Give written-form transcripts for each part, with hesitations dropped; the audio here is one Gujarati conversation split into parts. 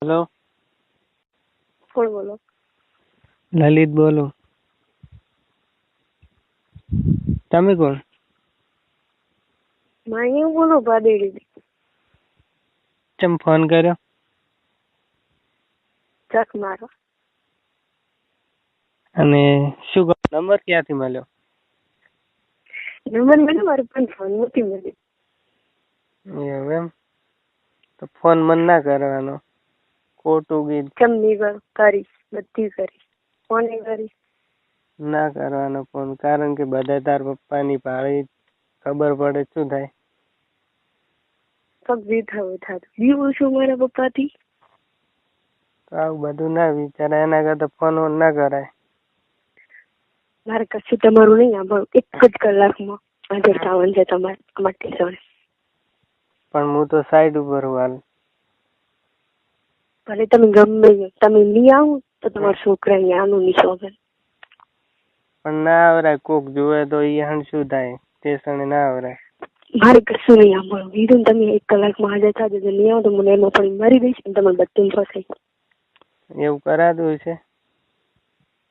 હેલો, કોણ બોલો? લલિત બોલું. તમે કોણ? હું બોલું ભાદેડી. ચમ ફોન કર્યો? ચક મારો. અને શું કહો, નંબર ક્યાંથી મળ્યો? નંબર મળ્યો મારે પણ ફોન નથી મળ્યો. એવું એમ? તો ફોન મન ના કરવાનો, ખોટું ગીત ચમ નહીં કર, કરીશ, બધી કરીશ, ફોન કરીશ. ના કરવાનો ફોન, કારણ કે બધા તાર પપ્પાની પાળી ખબર પડે શું થાય? પગ જે થવું થતું. બીવું છું મારા પપ્પાથી. તો આવું બધું ના વિચારે, એના કરતા ફોન ના કરાય. મારે કશું તમારું નહીં સાંભળવું. એક જ કલાકમાં હાજર થવાનું છે તમારે અમારા સ્ટેશને. પણ હું તો સાઈડ ઉપર હું હાલ. ભલે તમે ગમે તમે નહીં આવો તો તમારા છોકરા અહીંયા આનું નહીં શોભે. પણ ના આવરાય, કોક જોવે તો એ હણ શું થાય? સ્ટેશને ના આવરાય. મારે કશું નહીં સાંભળવું. કીધું ને તમે 1 કલાકમાં હાજર થજો. જો નહીં આવો તો મને એમાં પણ મારી દઈશ ને તમારે બધું ફસાઈ. એવું કરાતું છે?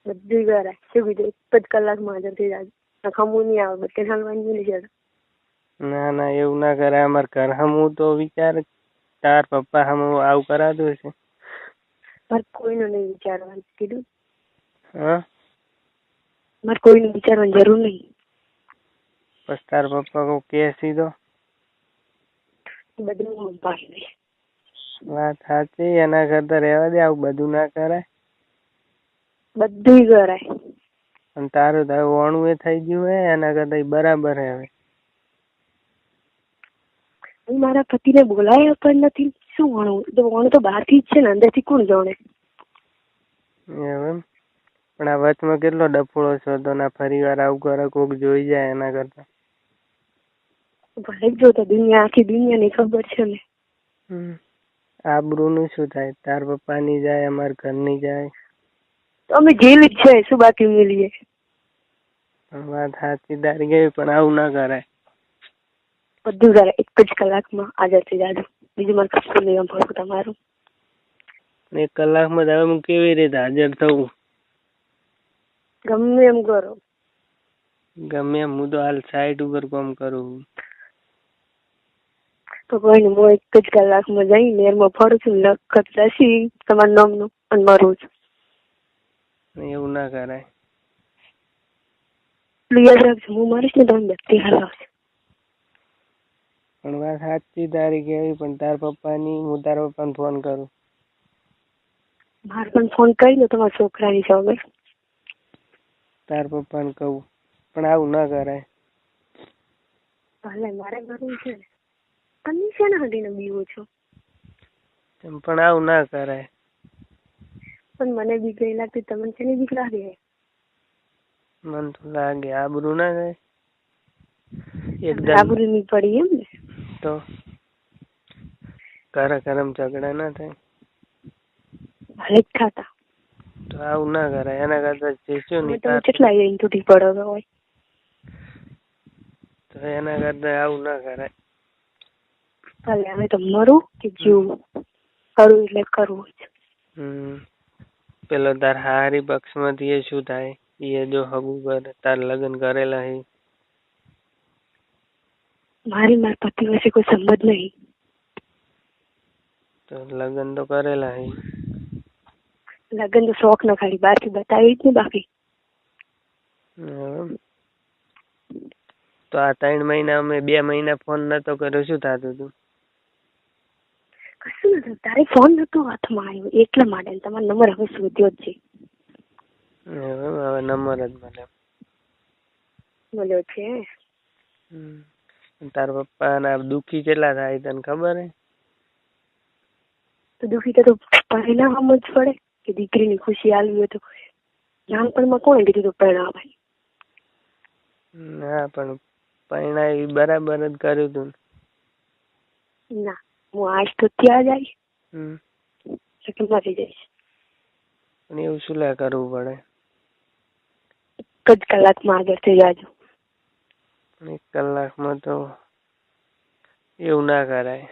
બધું કરાય. શું કીધું? 1 જ કલાકમાં હાજર થઈ જાજો. નખામું નહીં આવે, બધે હાલવાની નહીં જરા. ના ના, એવું ના કરાય. અમારે ઘર હમું તો વિચાર, તાર પપ્પા હમું આવું કરાતું છે? મારે કોઈનું નહીં વિચારવાનું કીધું. હા, મારે કોઈનું વિચારવાની જરૂર નહીં. બસ તાર પપ્પા કો કે સીધો. બધું હું પાડી દઈશ. વાત સાચી. એના કરતા રહેવા દે, આવું બધું ના કરાય. બધું કરાય. અને તારું તારું વણું એ થઈ ગયું હે, એના કરતા બરાબર હે. હવે હું મારા પતિને બોલાયા પણ નથી. શું વણું? તો વણું તો બહારથી જ છે ને, અંદરથી કોણ જાણે? એવું એમ? પણ આ વચમાં કેટલો ડફોળો છો તો ના, ફરી વાર આવું કરે કોક જોઈ જાય એના કરતા. ભલે જ જોતા, દુનિયા આખી દુનિયાની ખબર છે ને. આબરૂ નું શું થાય? તાર પપ્પા ની જાય, અમારા ઘરની જાય. તો અમે જેલી જ છે, શું બાકી મળીએ? વાત સાચી તારી ગઈ, પણ આવું ના કરાય. બધું કરાય. 1 જ કલાકમાં હાજર થઈ જાજો. બીજું મારે કશું નહીં સાંભળવું તમારું. 1 કલાકમાં હવે હું કેવી રીતે હાજર થવું? ગમે એમ કરો. ગમે એમ? હું તો હાલ સાઈડ ઉપર કામ કરું. તો કોઈ નહીં, હું 1 જ કલાકમાં જઈ નેરમાં ફરું છું, લખત લસી તમારા નામનું અને મરું છું. એવું ના કરાય. યાદ રાખજો, હું મારીશ ને તમે બધી હલાવશે. પણ વાત સાચી તારી કેવી, પણ તાર પપ્પાની, હું તારા પપ્પાને ફોન કરું. મારે પણ ફોન કરી દો તમારા છોકરાની સામે. તાર પપ્પાને કહું, પણ આવું ના કરાય. ભલે મારે કરવું છે ને. તમે શેના હડીને બીવો છો? પણ આવું ના કરાય. પણ મને બીક નહીં લાગતી, તમને શેની બીક લાગે? મને તો લાગે આબરૂ ના જાય. એકદમ આબરૂ નહીં પડી એમ ને? તો ઘરે ઘરમ ઝઘડા ના થાય? ભલે જ ખાતા. તો આવું ના કરાય. એના કરતા જઈશું ને તમે કેટલા અહીં તૂટી પડો હોય? તો એના કરતા આવું ના કરાય. ભલે હવે તો મરું કે જીવું, કરવું એટલે કરવું જ. પેલો તાર હારી પક્ષ માંથી એ શું થાય? એ જો હગું કરે, તાર લગ્ન કરેલા હે. મારા પતિ વચ્ચે કોઈ સંબંધ નહીં. તો લગ્ન તો કરેલા હે. લગ્ન તો શોખ ના ખાલી બહારથી બતાવી જ ને બાકી. તો આ 3 મહિના અમે 2 મહિના ફોન નતો કર્યો, શું થતું હતું? કશું નથી. તારે ફોન નતો હાથમાં આવ્યો એટલા માટે. તમારો નંબર હવે શોધ્યો જ છે. હવે નંબર જ મળ્યો છે. તાર પપ્પા ના દુખી કેટલા થાય તને ખબર હે? તો દુખી તો પહેલા સમજ પડે કે દીકરીની ખુશી આલવી હોય તો નાનપણમાં કોણે કીધું તો પરણાવાય? ના, પણ પરણાવી બરાબર જ કર્યું તું. ના, હું આજ તો ત્યાં જઈશ કે મરી જઈશ. પણ એવું શું લે કરવું પડે? 1 જ કલાકમાં હાજર થઈ જાજો. 1 કલાકમાં તો એવું ના કરાય.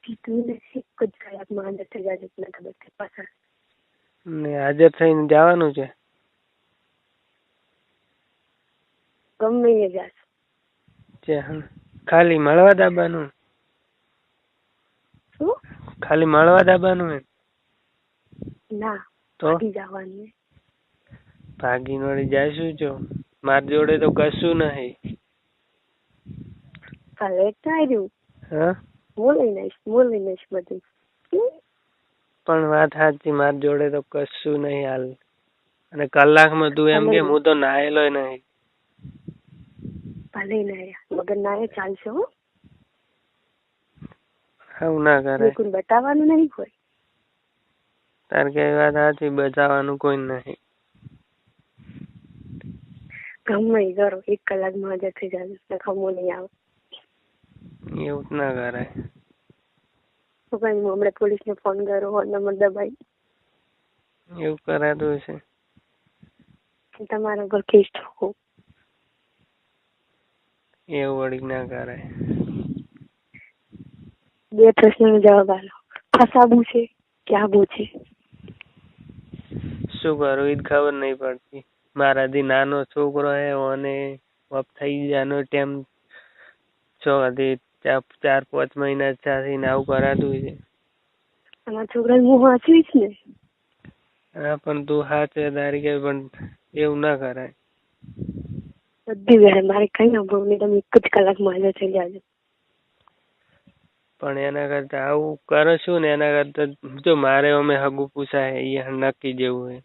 કીધું ને 1 જ કલાકમાં કલાકમાં અંદર થઈ જાય એટલે ખબર છે પાછળ. ને હાજર થઈને જવાનું છે? ગમે એ જાશ. છે ખાલી મળવા દાબાનું? શું? ખાલી મળવા દાબાનું હે? ના, તો ભાગી જવાનું. ભાગી વળી જાશું જો? માર જોડે તો કશું નહીં. કાલે આવ્યું. હા, બોલી નઈશ બધું. પણ વાત સાચી, માર જોડે તો કશું નહીં હાલ. અને કલાકમાં તું એમ કે હું તો નાયેલો નહીં. ભલે નાયા મગર નાય ચાલશે હો. આવું ના કરે. કોઈ બતાવવાનું નહીં કોઈ. તાર કે વાત સાચી, બચાવવાનું કોઈ નહીં. ગમે એ કરો 1 કલાકમાં હાજર થઈ જાય ખમો નહીં આવે. એવું જ ના કરાય. તો કઈ હું હમણાં પોલીસને ફોન કર્યો, નંબર દબાઈ. એવું કરાતું હશે. તમારા પર કેસ ઠોકો. એવું વળી ના કરાય. 2 પ્રશ્નનો જવાબ આલો. ફસાવું છે કે આબુ છે? શું કરું એ ખબર નહીં પડતી. મારાથી નાનો છોકરો હે અને વપ થઈ જવાનો ટાઈમ 4-5 મહિના થઈને આવું કરાતું છે. અમારા છોકરાને હું વાંચવીશ ને. હા, પણ તું હાચે તારી કે પણ એવું ના કરાય. બધી વેળે મારે કઈ સાંભળવું નહીં. તમે 1 જ કલાકમાં હાજર થઈ જાજો. પણ એના કરતા આવું કરશું ને એના કરતા જો મારે અમે હગું પૂછાય એ નક્કી જેવું હે.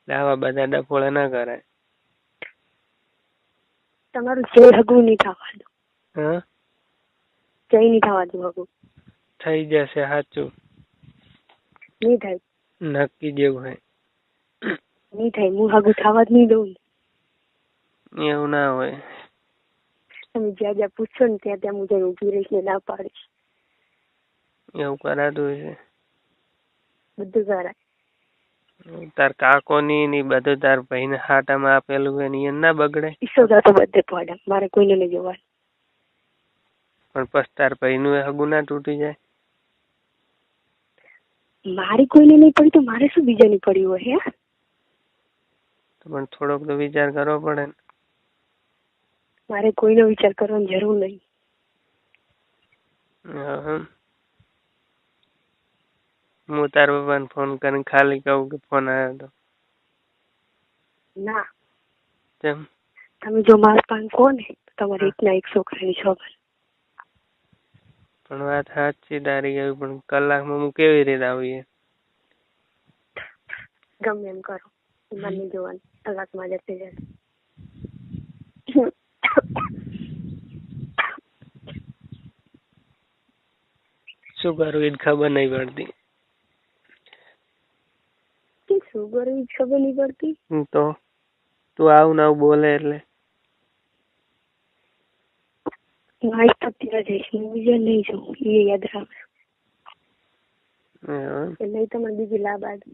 આવા બધા ડફોળા ના કરાય. તમારું જે હગું નહીં થવા દો. હા, જઈ નહીં થવા દો હગું. થઈ જશે સાચું. નહીં થાય. નક્કી જેવું હે. નહીં થાય. હું હગું થવા જ નહીં દઉં. એવું ના હોય. તમે જ્યાં જ્યાં પૂછશો ને ત્યાં ત્યાં હું જઈને ઊભી રહીશ ને ના પાડીશ. એવું કરાતું છે? બધું કરાય. તાર કાકોની ની બધું તાર ભાઈને હાટામાં આપેલું હોય ને એ ના બગડે? ઈસોદા તો બધે પડે. મારે કોઈને નહીં જોવાનું. પણ પછી તાર ભાઈનું હગું ના તૂટી જાય? મારી કોઈને નહીં પડી તો મારે શું બીજાની પડી હોય? હે, તો પણ થોડોક તો વિચાર કરવો પડે ને. મારે કોઈનો વિચાર કરવાની જરૂર નહીં. હું તાર પપ્પાને ફોન કરીને ખાલી કહું કે ફોન આવ્યો હતો? ના. કેમ? તમે જો મારા પાન કહો ને તમારે 1 ના 1 છોકરાની છોકર. પણ વાત સાચી તારી ગઈ, પણ કલાકમાં હું કેવી રીતે આવીએ? ગમે એમ કરો. મને જોવાનું કલાકમાં જતી જાય. શું કરું એ ખબર નહીં પડતી. શું કરું એ ખબર નહીં પડતી. તો તું આવું ને આવું બોલે એટલે મારી પત્તી જઈશ. હું બીજા નહીં જોઉં એ યાદ રાખજો. નહીં તો મને બીજી લાભ આવે.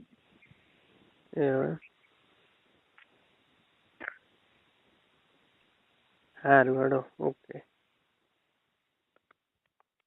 સારું, ઓકે.